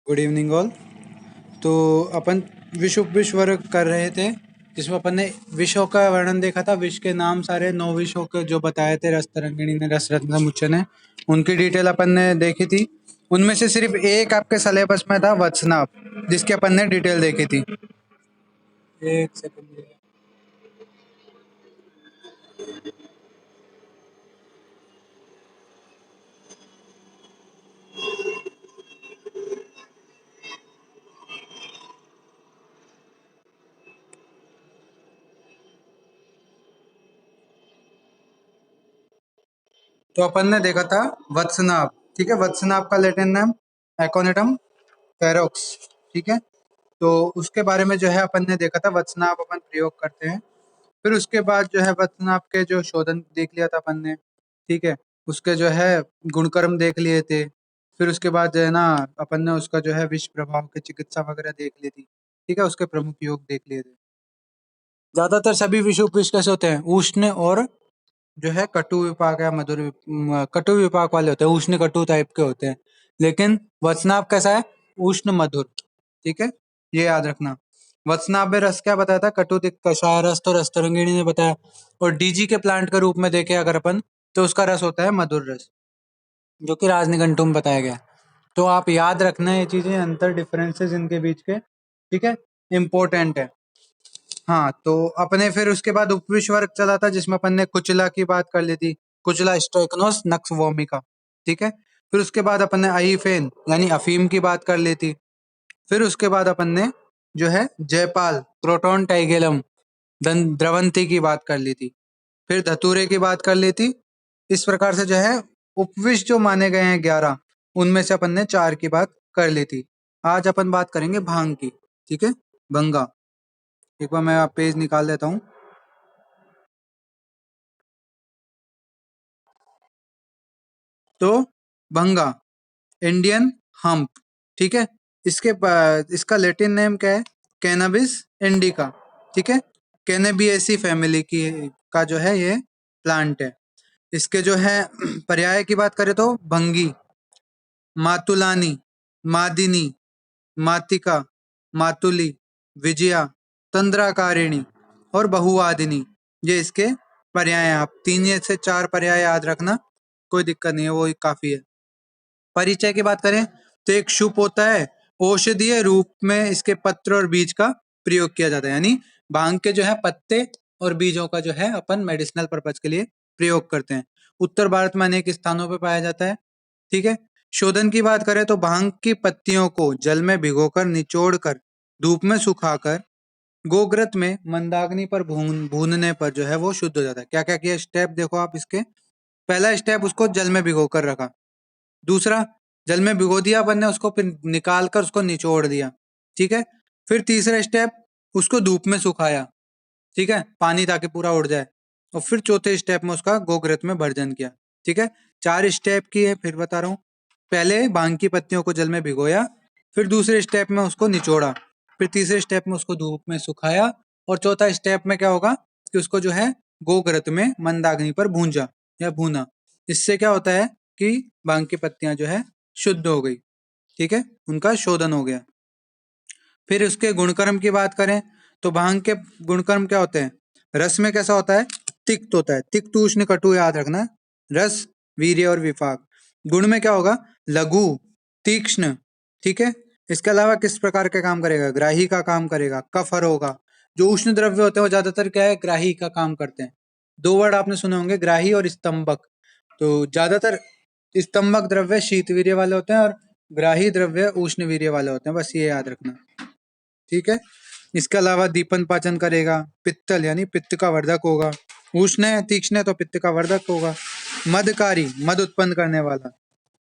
Good evening all. तो अपन विश्व कर रहे थे, जिसमें अपन ने विषयों का वर्णन देखा था। विश्व के नाम सारे 9 विषयों के जो बताए थे रस तरंगिणी ने, रस रत्नमुच्च ने, उनकी डिटेल अपन ने देखी थी। उनमें से सिर्फ एक आपके सिलेबस में था वत्सनाभ, जिसकी अपन ने डिटेल देखी थी। एक सेकंड। तो अपन ने देखा था वत्सनाभ, ठीक है। वत्सनाभ का लैटिन नाम एकोनिटम फेरोक्स, ठीक है। तो उसके बारे में जो है अपन ने देखा था, वत्सनाभ अपन प्रयोग करते हैं। फिर उसके बाद जो है वत्सनाभ के जो शोधन देख लिया था अपन ने, ठीक है। उसके जो है गुणकर्म देख लिए थे। फिर उसके बाद जो है ना, अपन ने उसका जो है विष प्रभाव की चिकित्सा वगैरह देख ली थी, ठीक है। उसके प्रमुख योग देख लिए थे। ज्यादातर सभी विष उपविष कैसे होते हैं? उष्ण और जो है कटु विपाक या कटु विपाक वाले होते हैं, उष्ण कटु टाइप के होते हैं। लेकिन वत्सनाभ कैसा है? उष्ण मधुर, ठीक है। ये याद रखना। वत्सनाभ में रस क्या बताया था? कटु तिक्त कषाय रस, तो रस तरंगिणी ने बताया। और डीजी के प्लांट के रूप में देखें अगर अपन, तो उसका रस होता है मधुर रस, जो कि राजनिघंटु में बताया गया। तो आप याद रखना ये चीजें, अंतर डिफरेंसेस इनके बीच के, ठीक है, इम्पोर्टेंट है। हाँ, तो अपने फिर उसके बाद उपविश्व वर्ग चला था, जिसमें अपन ने कुचला की बात कर ली थी। कुचला स्ट्राइकनोस नक्स वोमिका, ठीक है। फिर उसके बाद अपन ने अईफेन यानी अफीम की बात कर ली थी। फिर उसके बाद अपन ने जो है जयपाल, प्रोटोन टाइगेलम, द्रवंती की बात कर ली थी। फिर धतूरे की बात कर ली थी। इस प्रकार से जो है उपविष्ट जो माने गए हैं 11, उनमें से अपन ने 4 की बात कर ली थी। आज अपन बात करेंगे भांग की, ठीक है, भंगा। एक बार मैं आप पेज निकाल देता हूँ। तो भंगा, इंडियन हम्प, ठीक है। इसका लैटिन नेम क्या है? कैनबिस इंडिका, ठीक है। कैनेबियेसी फैमिली की का जो है ये प्लांट है। इसके जो है पर्याय की बात करें तो भंगी, मातुलानी, मादिनी, मातिका, मातुली, विजया, तंद्राकारिणी और बहुवादिनी, ये इसके पर्याय हैं। आप 3 से 4 पर्याय याद रखना, कोई दिक्कत नहीं है, वो काफी है। परिचय की बात करें तो एक शुभ होता है, औषधीय रूप में इसके पत्र और बीज का प्रयोग किया जाता है। यानी भांग के जो है पत्ते और बीजों का जो है अपन मेडिसिनल पर्पज के लिए प्रयोग करते हैं। उत्तर भारत में अनेक स्थानों पर पाया जाता है, ठीक है। शोधन की बात करें तो भांग की पत्तियों को जल में भिगोकर, निचोड़कर, धूप में सुखाकर, गोग्रत में मंदाग्नि पर भूनने पर जो है वो शुद्ध हो जाता है। क्या क्या किया स्टेप देखो आप इसके। पहला स्टेप, उसको जल में भिगोकर रखा। दूसरा, जल में भिगो दिया अपन ने उसको, फिर निकाल कर उसको निचोड़ दिया, ठीक है। फिर तीसरा स्टेप, उसको धूप में सुखाया, ठीक है, पानी ताकि पूरा उड़ जाए। और फिर चौथे स्टेप में उसका गोघृत में भर्जन किया, ठीक है। 4 स्टेप की है, फिर बता रहा हूँ। पहले भांग की पत्तियों को जल में भिगोया, फिर दूसरे स्टेप में उसको निचोड़ा, फिर तीसरे स्टेप में उसको धूप में सुखाया, और चौथा स्टेप में क्या होगा कि उसको जो है गोघृत में मंदाग्नि पर भूंजा या भूना। इससे क्या होता है कि भांग की पत्तियां जो है शुद्ध हो गई, ठीक है, उनका शोधन हो गया। फिर उसके गुणकर्म की बात करें तो भांग के गुणकर्म क्या होते हैं? रस में कैसा होता है? तिक्त होता है। तिक्त, उष्ण, कटु याद रखना। रस, वीर्य और विपाक। गुण में क्या होगा? लघु, तीक्ष्ण, ठीक है। इसके अलावा किस प्रकार के काम करेगा? ग्राही का काम करेगा, कफर होगा। जो उष्ण द्रव्य होते हैं वो ज्यादातर क्या है? ग्राही का काम करते हैं। 2 वर्ड आपने सुने होंगे, ग्राही और स्तंभक। तो ज्यादातर स्तंभक द्रव्य शीतवीर्य वाले होते हैं और ग्राही द्रव्य उष्ण वीर्य वाले होते हैं, बस ये याद रखना, ठीक है। इसके अलावा दीपन पाचन करेगा। पित्तल यानी पित्त का वर्धक होगा। उष्ण है, तीक्ष्ण है, तो पित्त का वर्धक होगा। मदकारी, मद उत्पन्न करने वाला।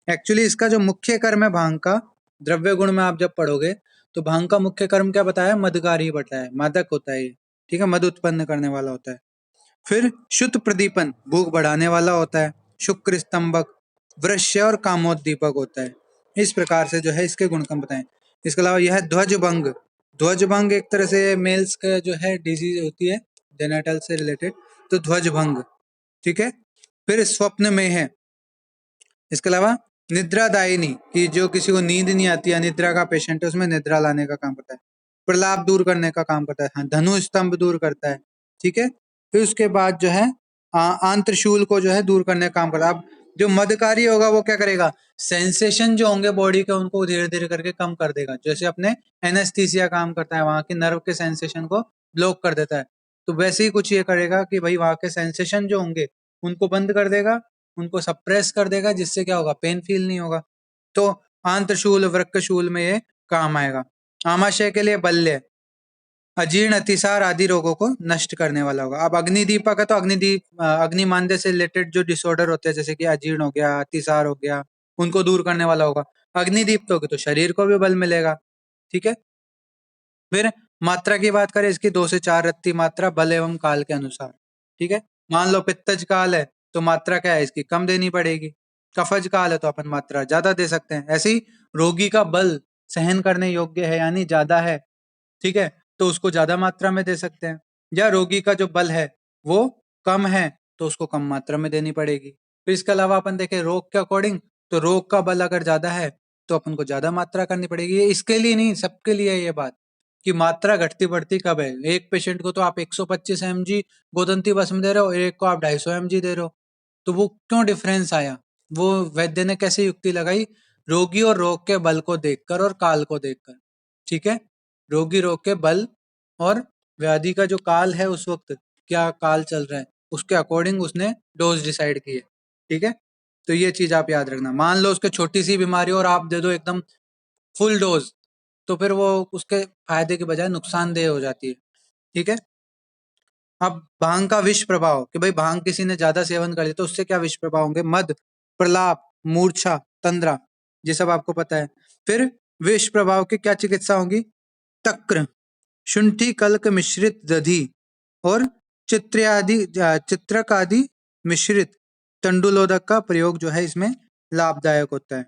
एक्चुअली इसका जो मुख्य कर्म है भांग का, द्रव्य गुण में आप जब पढ़ोगे तो भांग का मुख्य कर्म क्या बताया? मदकारी बताया, मादक होता है ये, ठीक है, मद उत्पन्न करने वाला होता है। फिर शुद्ध प्रदीपन, भूख बढ़ाने वाला होता है। शुक्र स्तंभक, वृश्य और कामोद्दीपक होता है। इस प्रकार से जो है इसके गुणकर्म बताएं। इसके अलावा यह है ध्वजभंग। ध्वजभंग एक तरह से मेल्स का जो है डिजीज होती है जेनेटल से रिलेटेड, तो ध्वजभंग, ठीक है। फिर स्वप्न में है। इसके अलावा निद्रादायिनी कि जो किसी को नींद नहीं आती, अनिद्रा का पेशेंट है उसमें निद्रा लाने का काम करता है। प्रलाप दूर करने का काम करता है, हाँ, धनु स्तंभ दूर करता है, ठीक है। फिर उसके बाद जो है आंत्रशूल को जो है दूर करने का काम करता है। अब जो मदकारी होगा वो क्या करेगा, सेंसेशन जो होंगे बॉडी के उनको धीरे धीरे करके कम कर देगा, जैसे अपने एनेस्थीसिया काम करता है, वहां के नर्व के सेंसेशन को ब्लॉक कर देता है। तो वैसे ही कुछ ये करेगा कि भाई वहां के सेंसेशन जो होंगे उनको बंद कर देगा, उनको सप्रेस कर देगा, जिससे क्या होगा, पेन फील नहीं होगा। तो आंत्रशूल वृक्कशूल में ये काम आएगा। आमाशय के लिए बल्य, अजीर्ण अतिसार आदि रोगों को नष्ट करने वाला होगा। अब अग्निदीपक है तो अग्निमांद्य से रिलेटेड जो डिसऑर्डर होते हैं जैसे कि अजीर्ण हो गया, अतिसार हो गया, उनको दूर करने वाला होगा। अग्निदीप्त होगी तो शरीर को भी बल मिलेगा, ठीक है। फिर मात्रा की बात करें इसकी, 2 से 4 रत्ती मात्रा बल एवं काल के अनुसार, ठीक है। मान लो पित्तज काल है तो मात्रा क्या है इसकी, कम देनी पड़ेगी। कफज काल है तो अपन मात्रा ज्यादा दे सकते हैं। ऐसे ही रोगी का बल सहन करने योग्य है यानी ज्यादा है, ठीक है, तो उसको ज्यादा मात्रा में दे सकते हैं। या रोगी का जो बल है वो कम है तो उसको कम मात्रा में देनी पड़ेगी। फिर इसके अलावा अपन देखें रोग के अकॉर्डिंग, तो रोग का बल अगर ज्यादा है तो अपन को ज्यादा मात्रा करनी पड़ेगी। ये इसके लिए नहीं, सबके लिए है ये बात कि मात्रा घटती बढ़ती कब है। एक पेशेंट को तो आप 125 mg गोदंती भस्म दे रहे हो, एक को आप 250 mg दे रहे हो, तो वो क्यों डिफरेंस आया, वो वैद्य ने कैसे युक्ति लगाई, रोगी और रोग के बल को देखकर और काल को देखकर, ठीक है। रोगी रोग के बल और व्याधि का जो काल है उस वक्त क्या काल चल रहा है उसके अकॉर्डिंग उसने डोज डिसाइड की है, ठीक है। तो ये चीज आप याद रखना। मान लो उसके छोटी सी बीमारी और आप दे दो एकदम फुल डोज, तो फिर वो उसके फायदे के बजाय नुकसानदेह हो जाती है, ठीक है। अब भांग का विष प्रभाव कि भाई भांग किसी ने ज्यादा सेवन कर लिया तो उससे क्या विष प्रभाव होंगे, मद, प्रलाप, मूर्छा, तंद्रा, ये सब आपको पता है। फिर विष प्रभाव की क्या चिकित्सा होगी, तक्र, शुंठी कल्क मिश्रित दधि और चित्रक आदि मिश्रित तंडुलोदक का प्रयोग जो है इसमें लाभदायक होता है,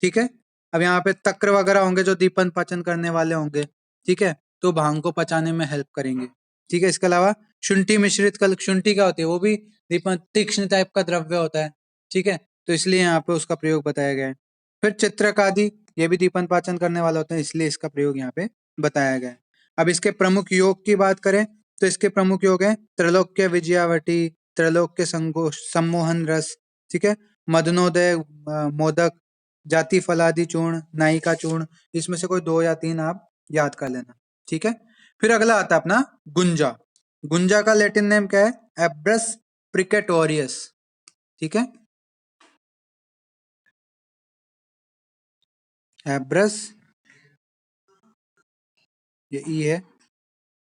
ठीक है। अब यहाँ पे तक्र वगैरह होंगे जो दीपन पाचन करने वाले होंगे, ठीक है, तो भांग को पचाने में हेल्प करेंगे, ठीक है। इसके अलावा शुंठी मिश्रित कल्क, शुंठी क्या होती है, वो भी दीपन तीक्ष्ण टाइप का द्रव्य होता है, ठीक है, तो इसलिए यहाँ पे उसका प्रयोग बताया गया है। फिर चित्रक आदि, ये भी दीपन पाचन करने वाला होता है, इसलिए इसका प्रयोग यहाँ पे बताया गया है। अब इसके प्रमुख योग की बात करें तो इसके प्रमुख योग है त्रैलोक्य विजयावटी, त्रैलोक्य सम्मोहन रस, ठीक है, मदनोदय मोदक, जाति फलादि चूर्ण, नायिका चूर्ण, इसमें से कोई 2 या 3 आप याद कर लेना, ठीक है। फिर अगला आता है अपना गुंजा। गुंजा का लैटिन नेम क्या है, एब्रस प्रिकेटोरियस, ठीक है, एब्रस, ये ई है,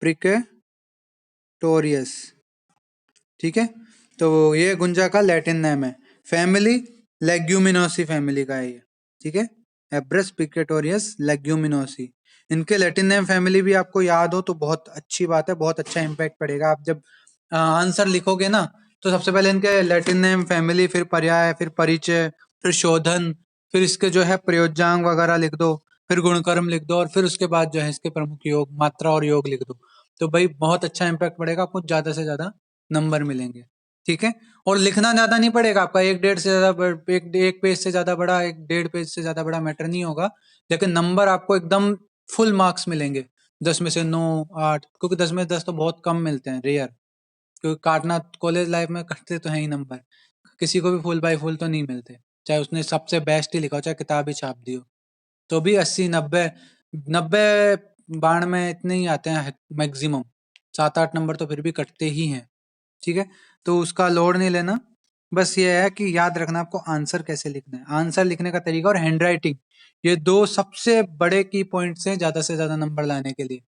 प्रिकेटोरियस, ठीक है। तो ये गुंजा का लैटिन नेम है। फैमिली लेग्यूमिनोसी फैमिली का है ये, ठीक है, एब्रस पिकेटोरियस लेग्यूमिनोसी। इनके लैटिन नेम फैमिली भी आपको याद हो तो बहुत अच्छी बात है, बहुत अच्छा इम्पैक्ट पड़ेगा। आप जब आंसर लिखोगे ना तो सबसे पहले इनके लैटिन नेम फैमिली, फिर पर्याय, फिर परिचय, फिर शोधन, फिर इसके जो है प्रयोज्यांग वगैरह लिख दो, फिर गुणकर्म लिख दो और फिर उसके बाद जो है इसके प्रमुख योग, मात्रा और योग लिख दो। तो भाई बहुत अच्छा इम्पैक्ट पड़ेगा, कुछ ज्यादा से ज्यादा नंबर मिलेंगे, ठीक है। और लिखना ज्यादा नहीं पड़ेगा आपका, एक पेज से ज्यादा बड़ा, 1-1.5 पेज से ज्यादा बड़ा मैटर नहीं होगा, लेकिन नंबर आपको एकदम फुल मार्क्स मिलेंगे, 10 में से 9, 8, क्योंकि 10 में से 10 तो बहुत कम मिलते हैं, रेयर, क्योंकि काटना कॉलेज लाइफ में कटते तो हैं ही नंबर, किसी को भी फुल बाय फुल तो नहीं मिलते, चाहे उसने सबसे बेस्ट ही लिखा हो, चाहे किताब ही छाप दी हो, तो भी 80, 90, बाण में इतने ही आते हैं मैक्सिमम, 7-8 नंबर तो फिर भी कटते ही हैं, ठीक है। तो उसका लोड नहीं लेना, बस ये है कि याद रखना आपको आंसर कैसे लिखना है, आंसर लिखने का तरीका और हैंडराइटिंग, ये 2 सबसे बड़े की पॉइंट्स हैं ज्यादा से ज्यादा नंबर लाने के लिए।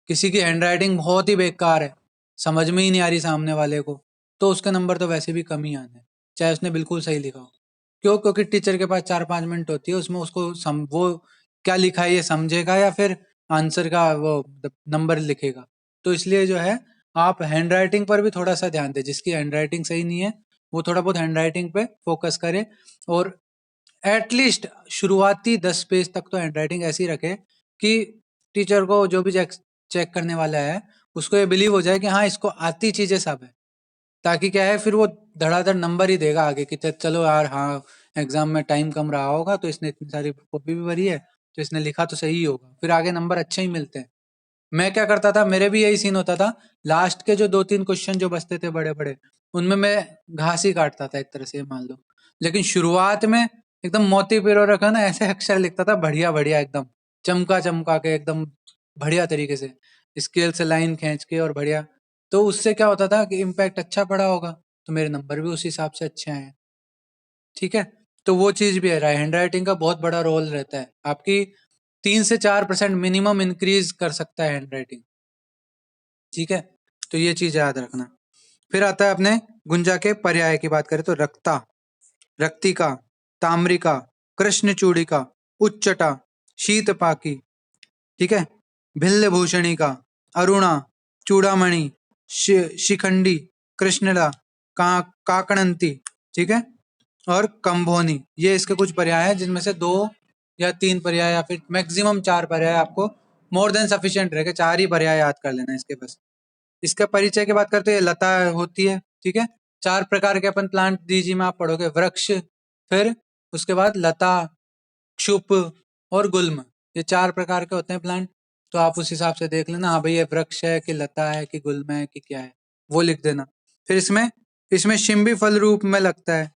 किसी की हैंडराइटिंग बहुत ही बेकार है, समझ में ही नहीं आ रही सामने वाले को, तो उसके नंबर तो वैसे भी कम ही आने हैं, चाहे उसने बिल्कुल सही लिखा हो। क्यों, क्योंकि टीचर के पास 4-5 मिनट होती है, उसमें उसको वो क्या लिखा है ये समझेगा या फिर आंसर का वो नंबर लिखेगा। तो इसलिए जो है आप हैंड राइटिंग पर भी थोड़ा सा ध्यान दें, जिसकी हैंड राइटिंग सही नहीं है वो थोड़ा बहुत हैंड राइटिंग पे फोकस करे, और एटलीस्ट शुरुआती 10 पेज तक तो हैंड राइटिंग ऐसी रखे कि टीचर को, जो भी चेक चेक करने वाला है, उसको ये बिलीव हो जाए कि हाँ इसको आती चीजें सब है, ताकि क्या है फिर वो धड़ाधड़ नंबर ही देगा आगे कि चलो यार हाँ एग्जाम में टाइम कम रहा होगा तो इसने इतनी सारी कॉपी भी भरी है, तो इसने लिखा तो सही ही होगा, फिर आगे नंबर अच्छे ही मिलते हैं। मैं क्या करता था, मेरे भी यही सीन होता था, लास्ट के जो 2-3 क्वेश्चन जो बचते थे बड़े बड़े, उनमें मैं घास ही काटता था एक तरह से, मान लो। लेकिन शुरुआत में एकदम मोती पिरो रखा ना, ऐसे अक्षर लिखता था बढ़िया बढ़िया, एकदम चमका चमका के, एकदम बढ़िया तरीके से स्केल से लाइन खींच के और बढ़िया। तो उससे क्या होता था कि इम्पैक्ट अच्छा पड़ा होगा, तो मेरे नंबर भी उस हिसाब से अच्छे आए। ठीक है, तो वो चीज भी है, हैंड राइटिंग का बहुत बड़ा रोल रहता है, आपकी 3 से 4% मिनिमम इंक्रीज कर सकता है हैंड राइटिंग। ठीक है, तो ये चीज याद रखना। फिर आता है अपने गुंजा के पर्याय की बात करें तो रक्ता, रक्तिका, ताम्रिका, कृष्णचूड़िका, उच्चटा, शीतपाकी, ठीक है, भिल्ल भूषणी का, अरुणा, चूड़ामणि, शिखंडी, कृष्णला, काकणंती, ठीक है, और कंभोनी। ये इसके कुछ पर्याय हैं, जिनमें से 2 या 3 पर्याय या फिर मैक्सिमम 4 पर्याय आपको मोर देन सफिशिएंट रहेगा, 4 ही पर्याय याद कर लेना इसके बस। इसका परिचय की बात करते हैं, लता होती है, ठीक है, 4 प्रकार के अपन प्लांट डीजी में आप पढ़ोगे, वृक्ष, फिर उसके बाद लता, क्षुप और गुल्म, ये 4 प्रकार के होते हैं प्लांट। तो आप उस हिसाब से देख लेना, हाँ भाई ये वृक्ष है कि लता है कि गुल्म है कि क्या है, वो लिख देना। फिर इसमें इसमें शिम्बी फल रूप में लगता है,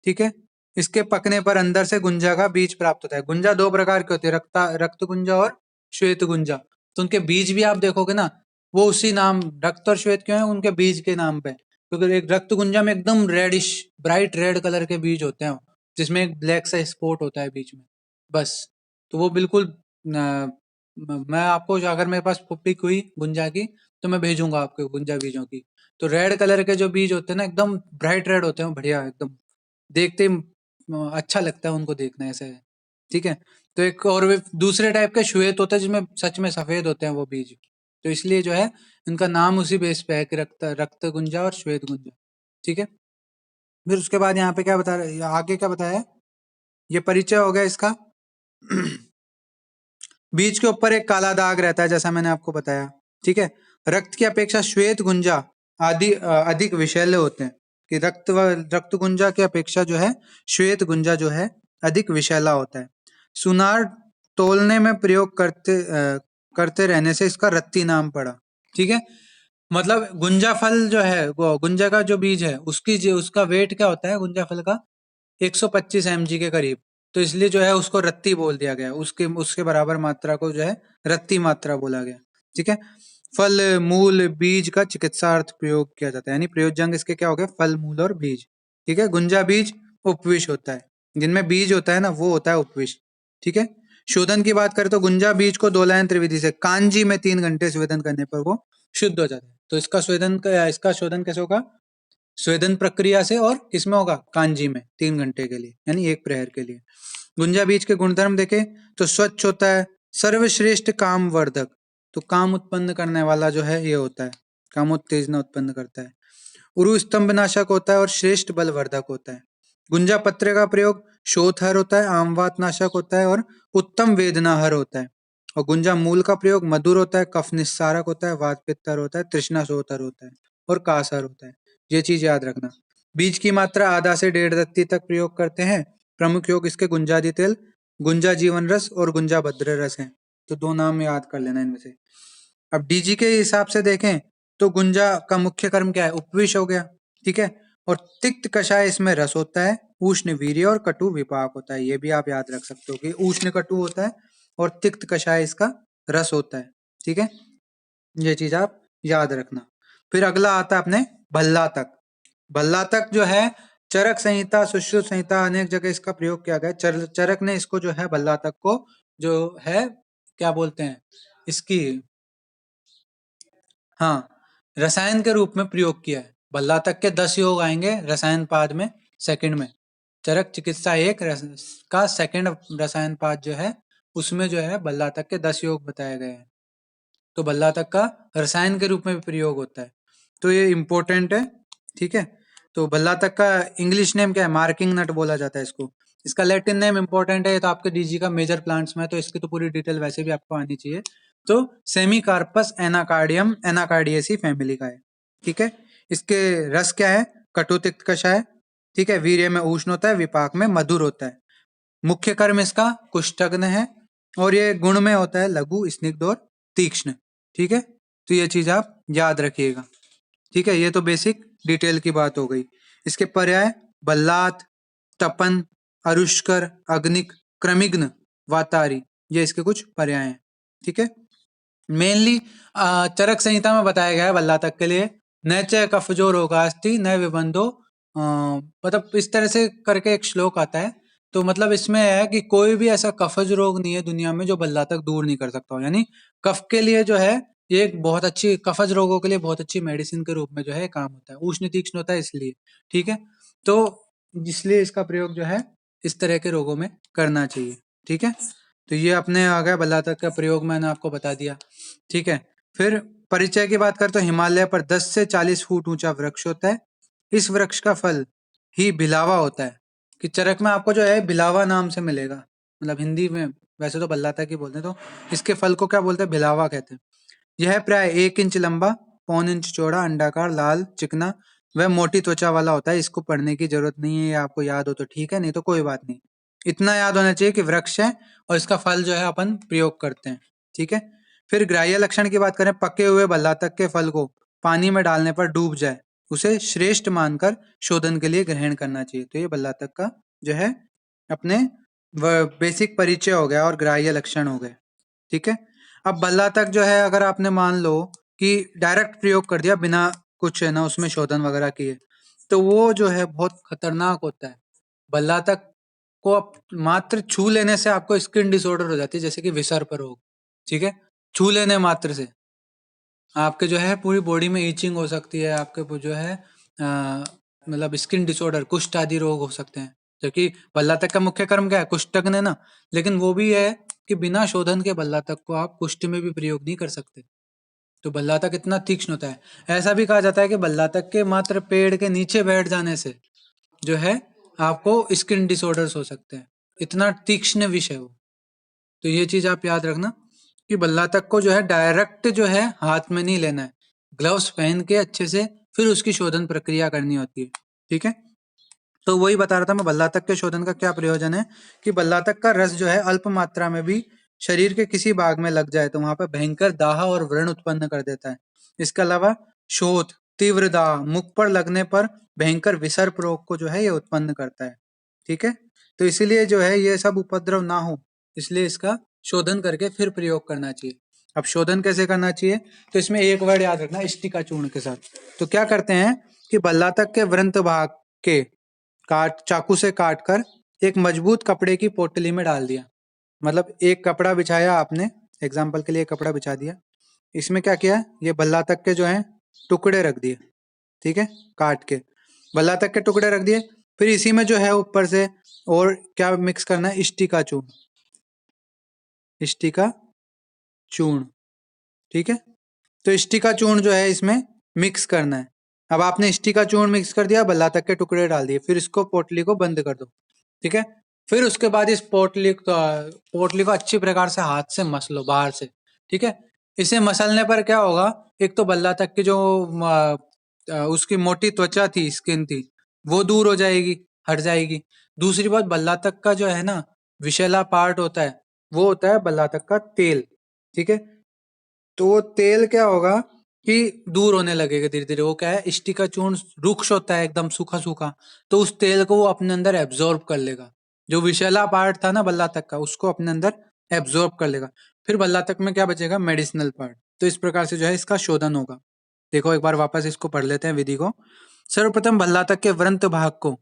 ठीक है। इसके पकने पर अंदर से गुंजा का बीज प्राप्त होता है। गुंजा 2 प्रकार के होते हैं, रक्त गुंजा और श्वेत गुंजा। तो उनके बीज भी आप देखोगे ना, वो उसी नाम, रक्त और श्वेत क्यों है, उनके बीज के नाम पे। क्योंकि एक रक्त गुंजा में एकदम रेडिश ब्राइट रेड कलर के बीज होते हैं, जिसमें एक ब्लैक सा स्पॉट होता है बीच में, बस। तो वो बिल्कुल मैं आपको, अगर मेरे पास पिक हुई गुंजा की, तो मैं भेजूंगा आपको गुंजा बीजों की। तो रेड कलर के जो बीज होते हैं ना, एकदम ब्राइट रेड होते हैं, बढ़िया एकदम, देखते ही अच्छा लगता है उनको देखना ऐसे। ठीक है, तो एक और दूसरे टाइप के श्वेत होते हैं, जिसमें सच में सफेद होते हैं वो बीज। तो इसलिए जो है इनका नाम उसी बेस पे है कि रक्त गुंजा और श्वेत गुंजा। ठीक है, फिर उसके बाद यहाँ पे क्या बता रहे, आगे क्या बताया, ये परिचय हो गया इसका। बीज के ऊपर एक काला दाग रहता है, जैसा मैंने आपको बताया। ठीक है, रक्त की अपेक्षा श्वेत गुंजा अधिक विषैले होते हैं, कि रक्त गुंजा की अपेक्षा जो है श्वेत गुंजा जो है अधिक विषैला होता है। सुनार तोलने में प्रयोग करते रहने से इसका रत्ती नाम पड़ा। ठीक है, मतलब गुंजा फल जो है, गुंजा का जो बीज है, उसका वेट क्या होता है गुंजा फल का, 125 mg के करीब। तो इसलिए जो है उसको रत्ती बोल दिया गया, उसके उसके बराबर मात्रा को जो है रत्ती मात्रा बोला गया। ठीक है, फल मूल बीज का चिकित्सार्थ प्रयोग किया जाता है, यानी प्रयोजन इसके क्या हो गए, फल मूल और बीज। ठीक है, गुंजा बीज उपविश होता है, जिनमें बीज होता है ना वो होता है उपविश। ठीक है, शोधन की बात करें तो गुंजा बीज को दोलायन त्रिविधि से कांजी में 3 घंटे स्वेदन करने पर वो शुद्ध हो जाता है। तो इसका शोधन कैसे होगा, स्वेदन प्रक्रिया से, और किसमें होगा, कांजी में 3 घंटे के लिए, यानी 1 प्रहर के लिए। गुंजा बीज के गुणधर्म देखें तो स्वच्छ होता है, सर्वश्रेष्ठ काम वर्धक, तो काम उत्पन्न करने वाला जो है ये होता है, कामोत्तेजना उत्पन्न करता है। उरु स्तंभ नाशक होता है और श्रेष्ठ बलवर्धक होता है। गुंजा पत्र का प्रयोग शोथहर होता है, आमवात नाशक होता है और उत्तम वेदनाहर होता है। और गुंजा मूल का प्रयोग मधुर होता है, कफ निस्सारक होता है, वात पित्तर होता है, तृष्णा शोथहर होता है और कासहर होता है। ये चीज याद रखना। बीज की मात्रा आधा से 1.5 रत्ती तक प्रयोग करते हैं। प्रमुख योग इसके गुंजादि तेल, गुंजा जीवन रस और गुंजा भद्र रस है। तो 2 नाम याद कर लेना इनमें से। अब डीजी के हिसाब से देखें तो गुंजा का मुख्य कर्म क्या है, उपविश हो गया। ठीक है, और तिक्त कषाय इसमें रस होता है, उष्ण वीर्य और कटु विपाक होता है। ये भी आप याद रख सकते हो कि उष्ण कटु होता है और तिक्त कषाय इसका रस होता है। ठीक है, ये चीज आप याद रखना। फिर अगला आता है अपने भल्लातक। भल्लातक जो है चरक संहिता, सुश्रुत संहिता, अनेक जगह इसका प्रयोग किया गया। चरक ने इसको जो है भल्लातक को जो है क्या बोलते हैं इसकी, हाँ, रसायन के रूप में प्रयोग किया है। भल्लातक के 10 योग आएंगे रसायन पाद में सेकंड में। चरक चिकित्सा 1 का सेकंड रसायन पाद जो है, उसमें जो है भल्लातक के 10 योग बताए गए हैं। तो भल्लातक का रसायन के रूप में भी प्रयोग होता है, तो ये इंपॉर्टेंट है। ठीक है, तो भल्लातक का इंग्लिश नेम क्या है, मार्किंग नट बोला जाता है इसको। इसका लैटिन नेम इंपॉर्टेंट है, ये तो आपके डीजी का मेजर प्लांट्स में है, तो इसकी तो पूरी डिटेल वैसे भी आपको आनी चाहिए। तो सेमीकार्पस एनाकार्डियम एनाकार्डियेसी फैमिली का है। ठीक है, इसके रस क्या है, कटु तिक्त कषाय। ठीक है। वीर्य में उष्ण होता है, विपाक में मधुर होता है। मुख्य कर्म इसका कुष्ठग्न है, और ये गुण में होता है लघु, स्निग्ध और तीक्ष्ण। ठीक है, तो ये चीज आप याद रखिएगा। ठीक है, ये तो बेसिक डिटेल की बात हो गई। इसके पर्याय बल्लात, तपन, अरुष्कर, अग्निक, क्रमिग्न, वातारी, ये इसके कुछ पर्याय हैं। ठीक है, मेनली चरक संहिता में बताया गया है बल्लातक के लिए, न च कफजो रोगास्ति न विबंधो, मतलब इस तरह से करके एक श्लोक आता है। तो मतलब इसमें है कि कोई भी ऐसा कफज रोग नहीं है दुनिया में जो बल्लातक दूर नहीं कर सकता हो। यानी कफ के लिए जो है ये एक बहुत अच्छी, कफज रोगों के लिए बहुत अच्छी मेडिसिन के रूप में जो है काम होता है। उष्ण तीक्ष्ण होता है इसलिए। ठीक है, तो इसलिए इसका प्रयोग जो है इस तरह के रोगों में करना चाहिए। ठीक है, तो ये अपने आ गया बल्लातक का प्रयोग, मैंने आपको बता दिया। ठीक है, फिर परिचय की बात करते तो हिमालय पर 10 से 40 फुट ऊंचा वृक्ष होता है। इस वृक्ष का फल ही बिलावा होता है। कि चरक में आपको जो है बिलावा नाम से मिलेगा, मतलब हिंदी में वैसे तो बल्लातक ही बोलते हैं, तो इसके फल को क्या बोलते हैं, बिलावा कहते हैं। यह प्राय 1 इंच लंबा, 1.25 इंच चौड़ा, अंडाकार, लाल, चिकना व मोटी त्वचा वाला होता है। इसको पढ़ने की जरूरत नहीं है, ये आपको याद हो तो ठीक है, नहीं तो कोई बात नहीं। इतना याद होना चाहिए कि वृक्ष है और इसका फल जो है अपन प्रयोग करते हैं। ठीक है, फिर ग्राह्य लक्षण की बात करें, पके हुए बल्लातक के फल को पानी में डालने पर डूब जाए उसे श्रेष्ठ मानकर शोधन के लिए ग्रहण करना चाहिए। तो ये बल्लातक का जो है अपने बेसिक परिचय हो गया और ग्राह्य लक्षण हो गए। ठीक है, अब बल्लातक जो है अगर आपने मान लो कि डायरेक्ट प्रयोग कर दिया बिना कुछ है ना उसमें शोधन वगैरह किए, तो वो जो है बहुत खतरनाक होता है। बल्लातक को आप मात्र छू लेने से आपको स्किन डिसऑर्डर हो जाती है, जैसे कि विसर्प रोग। ठीक है, छू लेने मात्र से आपके जो है पूरी बॉडी में ईचिंग हो सकती है, आपके जो है मतलब स्किन डिसऑर्डर, कुष्ठ आदि रोग हो सकते हैं। जबकि बल्लातक का मुख्य कर्म क्या है, कुष्ठग्न है ना, लेकिन वो भी है कि बिना शोधन के बल्लातक को आप कुष्ठ में भी प्रयोग नहीं कर सकते। तो बल्लातक इतना तीक्ष्ण होता है। ऐसा भी कहा जाता है कि बल्लातक के मात्र पेड़ के नीचे बैठ जाने से जो है आपको स्किन डिसऑर्डर्स हो सकते हैं, इतना तीक्ष्ण विष है वो। तो ये चीज आप याद रखना कि बल्लातक को जो है डायरेक्ट जो है हाथ में नहीं लेना है, ग्लव्स पहन के अच्छे से फिर उसकी शोधन प्रक्रिया करनी होती है। ठीक है, तो वही बता रहा था मैं, बल्लातक के शोधन का क्या प्रयोजन है कि बल्लातक का रस जो है अल्प मात्रा में भी शरीर के किसी भाग में लग जाए तो वहां पर भयंकर दाह और व्रण उत्पन्न कर देता है। इसके अलावा शोथ, तीव्र दाह, मुख पर लगने पर भयंकर विसर्प रोग को जो है ये उत्पन्न करता है। ठीक है, तो इसीलिए जो है ये सब उपद्रव ना हो, इसलिए इसका शोधन करके फिर प्रयोग करना चाहिए। अब शोधन कैसे करना चाहिए, तो इसमें एक वर्ड याद रखना, इष्टिका चूर्ण के साथ। तो क्या करते हैं कि बल्लातक के व्रंत भाग के चाकू से काट कर एक मजबूत कपड़े की पोटली में डाल दिया। मतलब एक कपड़ा बिछाया आपने, एग्जाम्पल के लिए एक कपड़ा बिछा दिया, इसमें क्या किया, ये बल्लातक के जो है टुकड़े रख दिए। ठीक है, काट के बल्लातक के टुकड़े रख दिए। फिर इसी में जो है ऊपर से और क्या मिक्स करना है, इष्टिका चूर्ण, इष्टिका चूर्ण। ठीक है, तो इष्टिका चूर्ण जो है इसमें मिक्स करना है। अब आपने इष्टिका चूर्ण मिक्स कर दिया, बल्लातक के टुकड़े डाल दिए, फिर इसको पोटली को बंद कर दो। ठीक है, फिर उसके बाद इस पोटली को अच्छी प्रकार से हाथ से मसलो बाहर से। ठीक है, इसे मसलने पर क्या होगा, एक तो बल्लातक की जो उसकी मोटी त्वचा थी, स्किन थी, वो दूर हो जाएगी, हट जाएगी। दूसरी बात, बल्लातक का जो है ना विषैला पार्ट होता है, वो होता है बल्लातक का तेल। ठीक है, तो वो तेल क्या होगा कि दूर होने लगेगा धीरे धीरे। वो क्या है, इष्टिका चूर्ण रुक्ष होता है एकदम सूखा सूखा, तो उस तेल को वो अपने अंदर एब्जॉर्ब कर लेगा। जो विषैला पार्ट था ना बल्लातक का, उसको अपने अंदर एब्जॉर्ब कर लेगा। फिर बल्लातक में क्या बचेगा, मेडिसिनल पार्ट। तो इस प्रकार से जो है इसका शोधन होगा। देखो एक बार वापस इसको पढ़ लेते हैं विधि को। सर्वप्रथम बल्लातक के व्रंत भाग को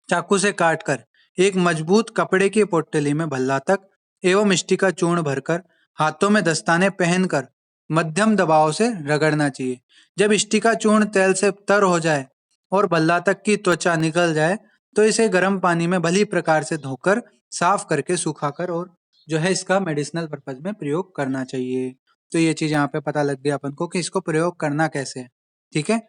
चाकू से काटकर एक मजबूत कपड़े की पोटली में भल्लातक एवं मिष्टी का चूर्ण भरकर हाथों में दस्ताने पहनकर मध्यम दबाव से रगड़ना चाहिए। जब इष्टि का चूर्ण तेल से तर हो जाए और भल्लातक की त्वचा निकल जाए तो इसे गर्म पानी में भली प्रकार से धोकर साफ करके सुखाकर और जो है इसका मेडिसिनल पर्पज में प्रयोग करना चाहिए। तो ये चीज यहाँ पे पता लग गया अपन को कि इसको प्रयोग करना कैसे है। ठीक है,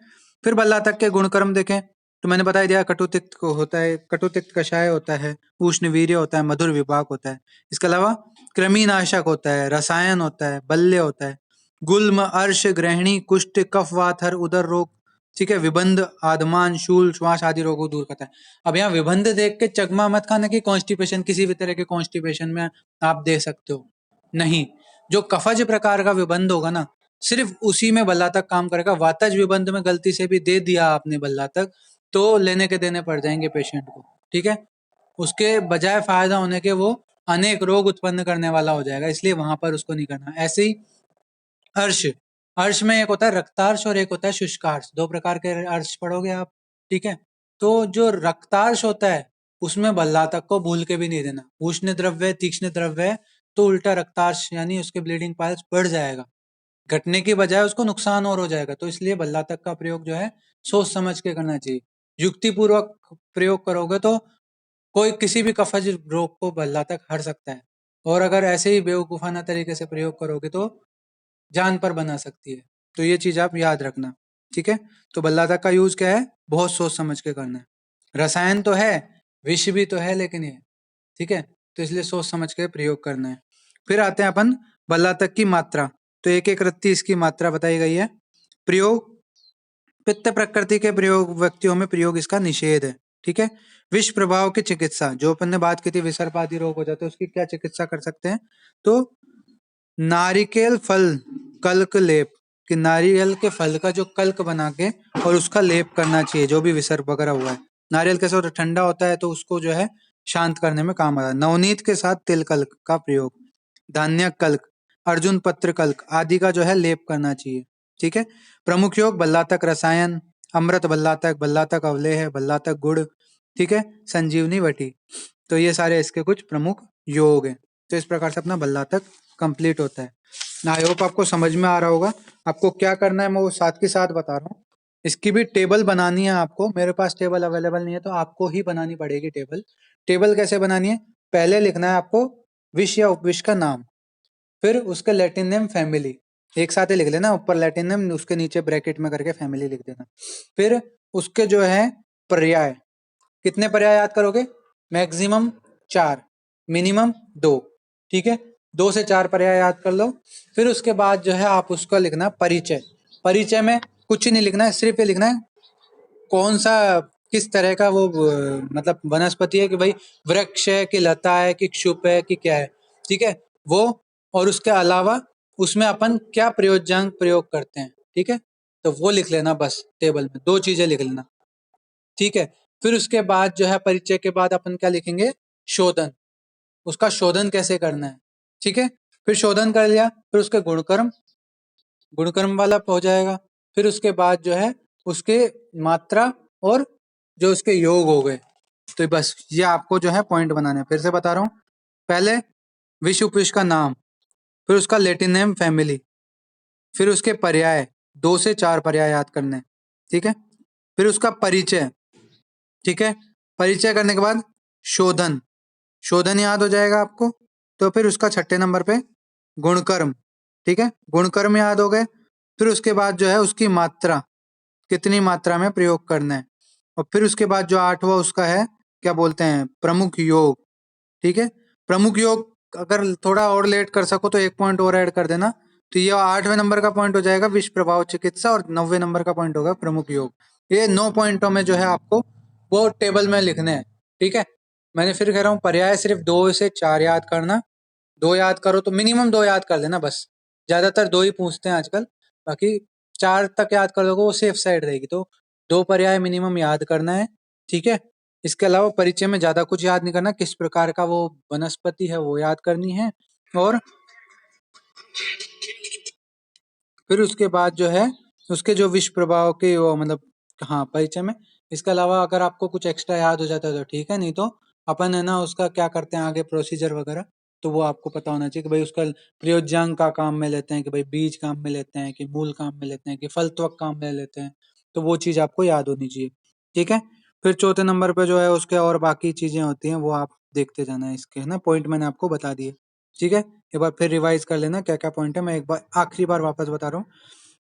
फिर भल्लातक के गुणकर्म देखें तो मैंने बता दिया, कटुतिक्त को होता है, कटुतिक्त कषाय होता है, उष्ण वीर्य होता है, मधुर विपाक होता है। इसके अलावा कृमिनाशक होता है, रसायन होता है, बल्य होता है, गुल्म, अर्श, ग्रहणी, कुष्ठ, कफ, वात, हर, उदर रोग, ठीक है। विबंध आदमान, शूल, श्वास आदि रोगों को दूर करता है। अब यहाँ विबंध देख के चकमा मत खाना कि कॉन्स्टिपेशन, किसी भी तरह के कॉन्स्टिपेशन में आप दे सकते हो, नहीं। जो कफज प्रकार का विबंध होगा ना, सिर्फ उसी में बल्ला तक काम करेगा। वातज विबंध में गलती से भी दे दिया आपने बल्ला तक, तो लेने के देने पड़ जाएंगे पेशेंट को, ठीक है। उसके बजाय फायदा होने के वो अनेक रोग उत्पन्न करने वाला हो जाएगा, इसलिए वहां पर उसको नहीं करना। ऐसे ही अर्श, अर्श में एक होता है रक्तार्श और एक होता है शुष्कार्श, दो प्रकार के अर्श पढ़ोगे आप, ठीक है। तो जो रक्तार्श होता है उसमें बल्ला तक को भूल के भी नहीं देना। उष्ण द्रव्य, तीक्ष्ण द्रव्य, तो उल्टा रक्तार्श यानी उसके ब्लीडिंग पाइल्स बढ़ जाएगा, घटने की बजाय उसको नुकसान और हो जाएगा। तो इसलिए बल्ला तक का प्रयोग जो है सोच समझ के करना चाहिए। युक्ति पूर्वक प्रयोग करोगे तो कोई किसी भी कफज रोग को बल्ला तक हर सकता है, और अगर ऐसे ही बेवकूफाना तरीके से प्रयोग करोगे तो जान पर बना सकती है। तो ये चीज आप याद रखना, ठीक है। तो बल्ला तक का यूज क्या है, बहुत सोच समझ के करना है। रसायन तो है, विष भी तो है, लेकिन ये, ठीक है, तो इसलिए सोच समझ के प्रयोग करना है। फिर आते हैं अपन बल्ला तक की मात्रा। तो एक एक रत्ती इसकी मात्रा बताई गई है। प्रयोग, पित्त प्रकृति के प्रयोग व्यक्तियों में प्रयोग इसका निषेध है, ठीक है। विष प्रभाव की चिकित्सा, जो अपन ने बात की थी विसर्प आदि रोग हो जाते हैं, उसकी क्या चिकित्सा कर सकते हैं, तो नारिकेल फल कल्क लेप, कि नारियल के फल का जो कल्क बना के और उसका लेप करना चाहिए, जो भी विसर्प वगैरह हुआ है। नारियल कैसे होता है, ठंडा होता है, तो उसको जो है शांत करने में काम आता है। नवनीत के साथ तिल कल्क का प्रयोग, धान्य कल्क, अर्जुन पत्र कल्क आदि का जो है लेप करना चाहिए, ठीक है। प्रमुख योग बल्लातक रसायन, अमृत बल्लातक, बल्लातक अवलेह, बल्लातक गुड़, ठीक है, संजीवनी वटी। तो ये सारे इसके कुछ प्रमुख योग हैं। तो इस प्रकार से अपना बल्लातक कंप्लीट होता है। आई होप आपको समझ में आ रहा होगा। आपको क्या करना है मैं वो साथ के साथ बता रहा हूँ। इसकी भी टेबल बनानी है आपको, मेरे पास टेबल अवेलेबल नहीं है तो आपको ही बनानी पड़ेगी टेबल। टेबल कैसे बनानी है, पहले लिखना है आपको विष या उपविष का नाम, फिर उसका लैटिन नेम, फैमिली, एक साथ ही लिख लेना, ऊपर लैटिन नेम उसके नीचे ब्रैकेट में करके फैमिली लिख देना। फिर उसके जो है पर्याय, कितने पर्याय याद करोगे, मैक्सिमम 4, मिनिमम 2, ठीक है, 2 से 4 पर्याय याद कर लो। फिर उसके बाद जो है आप उसका लिखना परिचय। परिचय में कुछ नहीं लिखना है, सिर्फ ये लिखना है कौन सा, किस तरह का वो मतलब वनस्पति है, कि भाई वृक्ष है कि लता है कि क्षुप है कि क्या है, ठीक है वो। और उसके अलावा उसमें अपन क्या प्रयोज्यांक प्रयोग करते हैं, ठीक है, तो वो लिख लेना बस, टेबल में 2 चीजें लिख लेना, ठीक है। फिर उसके बाद जो है परिचय के बाद अपन क्या लिखेंगे, शोधन, उसका शोधन कैसे करना है, ठीक है। फिर शोधन कर लिया, फिर उसके गुणकर्म, गुणकर्म वाला हो जाएगा। फिर उसके बाद जो है उसके मात्रा और जो उसके योग हो गए। तो बस ये आपको जो है पॉइंट बनाने हैं। फिर से बता रहा हूँ, पहले विष उपविष का नाम, फिर उसका लैटिन नेम, फैमिली, फिर उसके पर्याय, 2 से 4 पर्याय याद करने हैं, ठीक है। फिर उसका परिचय, ठीक है, परिचय करने के बाद शोधन, शोधन याद हो जाएगा आपको। तो फिर उसका 6ठे नंबर पे गुणकर्म, ठीक है, गुणकर्म याद हो गए। फिर उसके बाद जो है उसकी मात्रा, कितनी मात्रा में प्रयोग करना है। और फिर उसके बाद जो 8वां उसका है, क्या बोलते हैं, प्रमुख योग, ठीक है। प्रमुख योग अगर थोड़ा और लेट कर सको तो 1 पॉइंट और ऐड कर देना। तो ये 8वें नंबर का पॉइंट हो जाएगा विष प्रभाव चिकित्सा, और 9वें नंबर का पॉइंट होगा प्रमुख योग। ये 9 पॉइंटों में जो है आपको वो टेबल में लिखने हैं, ठीक है। मैंने फिर कह रहा हूँ पर्याय सिर्फ 2 से 4 याद करना, 2 याद करो तो मिनिमम 2 याद कर लेना बस, ज्यादातर 2 ही पूछते हैं आजकल, बाकी 4 तक याद कर लोगे वो सेफ साइड रहेगी। तो 2 पर्याय मिनिमम याद करना है, ठीक है। इसके अलावा परिचय में ज्यादा कुछ याद नहीं करना, किस प्रकार का वो वनस्पति है वो याद करनी है। और फिर उसके बाद जो है उसके जो विष प्रभाव के वो मतलब, हाँ परिचय में। इसके अलावा अगर आपको कुछ एक्स्ट्रा याद हो जाता है तो ठीक है, नहीं तो अपन है ना उसका क्या करते हैं आगे प्रोसीजर वगैरह, तो वो आपको पता होना चाहिए कि भाई उसका प्रयोज्यांक का काम में लेते हैं, कि भाई बीज काम में लेते हैं, कि मूल काम में लेते हैं, कि फल त्वक काम में लेते हैं। तो वो चीज आपको याद होनी चाहिए, ठीक है। फिर चौथे नंबर पे जो है उसके और बाकी चीजें होती हैं वो आप देखते जाना है, इसके है ना पॉइंट मैंने आपको बता दिए, ठीक है। एक बार फिर रिवाइज कर लेना क्या क्या पॉइंट है, मैं एक बार आखिरी बार वापस बता रहा हूँ।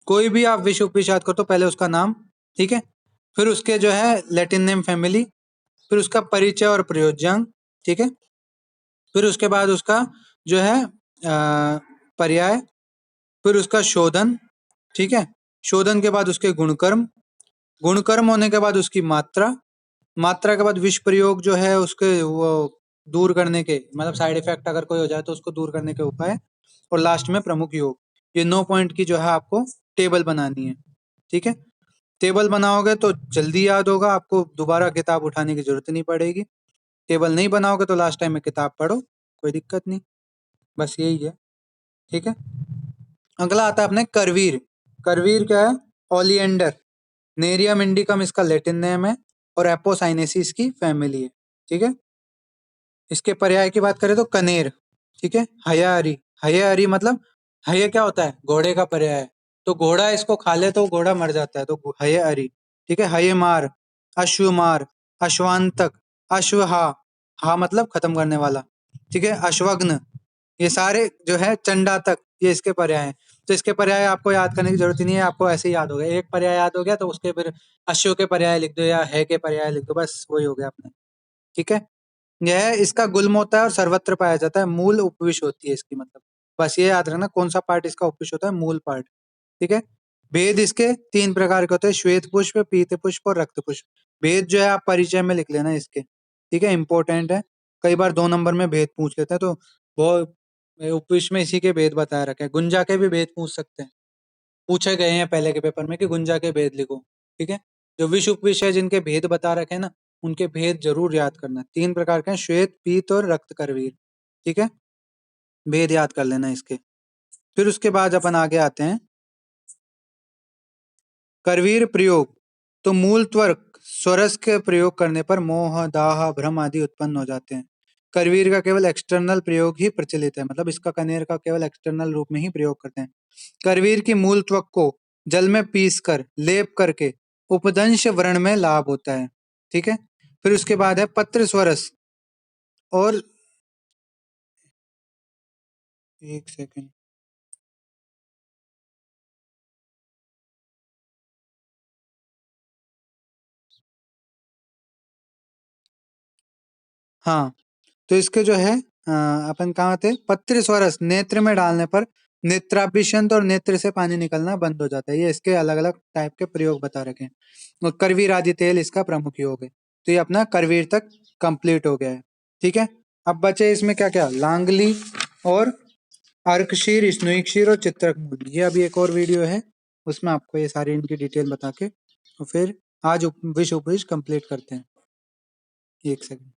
कोई भी आप विषय उपविष याद करो तो पहले उसका नाम, ठीक है, फिर उसके जो है लैटिन नेम, फैमिली, फिर उसका परिचय और प्रयोज्यांक, ठीक है, फिर उसके बाद उसका जो है पर्याय, फिर उसका शोधन, ठीक है, शोधन के बाद उसके गुणकर्म, गुणकर्म होने के बाद उसकी मात्रा, मात्रा के बाद विष प्रयोग जो है उसके वो दूर करने के, मतलब साइड इफेक्ट अगर कोई हो जाए तो उसको दूर करने के उपाय, और लास्ट में प्रमुख योग। ये 9 पॉइंट की जो है आपको टेबल बनानी है, ठीक है। टेबल बनाओगे तो जल्दी याद होगा, आपको दोबारा किताब उठाने की जरूरत नहीं पड़ेगी। टेबल नहीं बनाओगे तो लास्ट टाइम में किताब पढ़ो, कोई दिक्कत नहीं, बस यही है, ठीक है। अगला आता है अपने करवीर। करवीर क्या है? ओलिएंडर, नेरियम इंडिकम इसका लैटिन नेम है, और एपोसाइनेसी इसकी फैमिली है, ठीक है। इसके पर्याय की बात करें तो कनेर, ठीक है। हयारी, हयारी मतलब, हय क्या होता है? घोड़े का पर्याय है, तो घोड़ा इसको खा ले तो घोड़ा मर जाता है, तो हयारी, ठीक है। हयमार, अश्वमार, अश्वांतक, अश्वहा, हा मतलब खत्म करने वाला, ठीक है। अश्वघ्न, ये सारे जो है चंडातक, ये इसके पर्याय हैं। तो इसके पर्याय आपको याद करने की जरूरत ही नहीं है, आपको ऐसे ही याद हो गया। एक पर्याय याद हो गया तो उसके फिर अश्व के पर्याय लिख दो या है के पर्याय लिख दो, बस वही हो गया अपने, ठीक है। यह इसका गुल्म होता है और सर्वत्र पाया जाता है, मूल उपविश होती है इसकी, मतलब बस ये याद रखना कौन सा पार्ट इसका उपविश होता है, मूल पार्ट, ठीक है। भेद इसके 3 प्रकार के होते हैं, श्वेत पुष्प, पीत पुष्प और रक्त पुष्प। भेद जो है आप परिचय में लिख लेना इसके, ठीक है, इंपॉर्टेंट है। कई बार 2 नंबर में भेद पूछ लेता है, तो वो उपविश में इसी के भेद बताया रखे हैं। गुंजा के भी भेद पूछ सकते हैं, पूछे गए हैं पहले के पेपर में कि गुंजा के भेद लिखो, ठीक है। जो विष उपविश है जिनके भेद बता रखे हैं ना, उनके भेद जरूर याद करना। 3 प्रकार के हैं, श्वेत, पीत और रक्त करवीर, ठीक है। भेद याद कर लेना इसके। फिर उसके बाद अपन आगे आते हैं करवीर प्रयोग। तो मूल त्वर्क स्वरस के प्रयोग करने पर मोह, दाह, भ्रम आदि उत्पन्न हो जाते हैं। करवीर का केवल एक्सटर्नल प्रयोग ही प्रचलित है, मतलब इसका कनेर का केवल एक्सटर्नल रूप में ही प्रयोग करते हैं। करवीर की मूल त्वक को जल में पीसकर लेप करके उपदंश व्रण में लाभ होता है, ठीक है। फिर उसके बाद है पत्र स्वरस, और एक सेकंड, हाँ, तो इसके जो है अपन कहाँ थे, पत्र स्वरस नेत्र में डालने पर नेत्राभिषंत और नेत्र से पानी निकलना बंद हो जाता है। ये इसके अलग अलग टाइप के प्रयोग बता रखे हैं, और करवीर आदि तेल इसका प्रमुख योग है। तो ये अपना करवीर तक कंप्लीट हो गया है, ठीक है। अब बचे इसमें क्या क्या, लांगली और अर्कशीर, स्नोइकशीर और चित्रक मूल। ये अभी एक और वीडियो है, उसमें आपको ये सारी इनकी डिटेल बता के, तो फिर आज विश उपविश कंप्लीट करते हैं। एक सेकंड।